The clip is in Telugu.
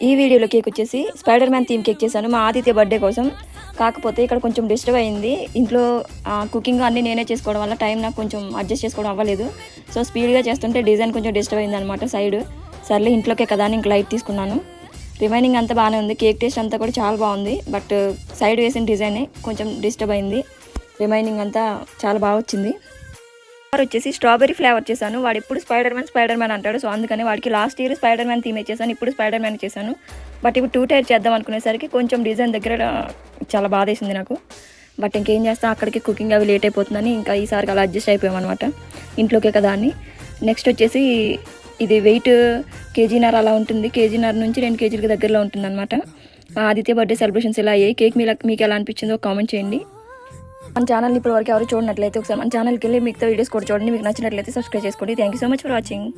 ఈ వీడియోలో కేక్ వచ్చేసి స్పైడర్ మ్యాన్ థీమ్ కేక్ చేశాను మా ఆదిత్య బర్త్డే కోసం. కాకపోతే ఇక్కడ కొంచెం డిస్టర్బ్ అయింది. ఇంట్లో కుకింగ్ అన్నీ నేనే చేసుకోవడం వల్ల టైం నాకు కొంచెం అడ్జస్ట్ చేసుకోవడం అవ్వలేదు. సో స్పీడ్గా చేస్తుంటే డిజైన్ కొంచెం డిస్టర్బ్ అయింది అనమాట సైడ్. సర్లే ఇంట్లోకే కదా అని ఇంక లైట్ తీసుకున్నాను. రిమైనింగ్ అంతా బాగానే ఉంది. కేక్ టేస్ట్ అంతా కూడా చాలా బాగుంది. బట్ సైడ్ వేసిన డిజైనే కొంచెం డిస్టర్బ్ అయింది. రిమైనింగ్ అంతా చాలా బాగా వచ్చింది. వచ్చేసి స్ట్రాబెరీ ఫ్లేవర్ చేశాను. వాడు ఎప్పుడు స్పైడర్ మ్యాన్ అంటాడు. సో అందుకని వాడికి last year spider man theme చేశాను, ఇప్పుడు స్పైడర్ మ్యాన్ చేశాను. బట్ ఇప్పుడు 2 టైర్ చేద్దాం అనుకునేసరికి కొంచెం డిజైన్ దగ్గర చాలా బాధ వేసింది నాకు. బట్ ఇంకేం చేస్తా, అక్కడికి కుకింగ్ అవి లేట్ అయిపోతుందని ఇంకా ఈసారికి అలా అడ్జస్ట్ అయిపోయామన్నమాట. ఇంట్లోకే కదా అని. నెక్స్ట్ వచ్చేసి ఇది వెయిట్ కేజీన్నర అలా ఉంటుంది. కేజీన్నర నుంచి 2 కేజీలకి దగ్గరలో ఉంటుంది అనమాట. ఆదిత్య బర్త్డే సెలబ్రేషన్స్ ఇలా అయ్యాయి. కేక్ మీకు ఎలా అనిపించిందో కామెంట్ చేయండి. మన ఛానల్ని ఇప్పటివరకు ఎవరు చూడనట్లయితే ఒకసారి మన ఛానల్కి వెళ్ళి మిగతా వీడియోస్ కూడా చూడండి. మీకు నచ్చినట్లయితే సబ్స్క్రైబ్ చేసుకోండి. Thank you so much for watching.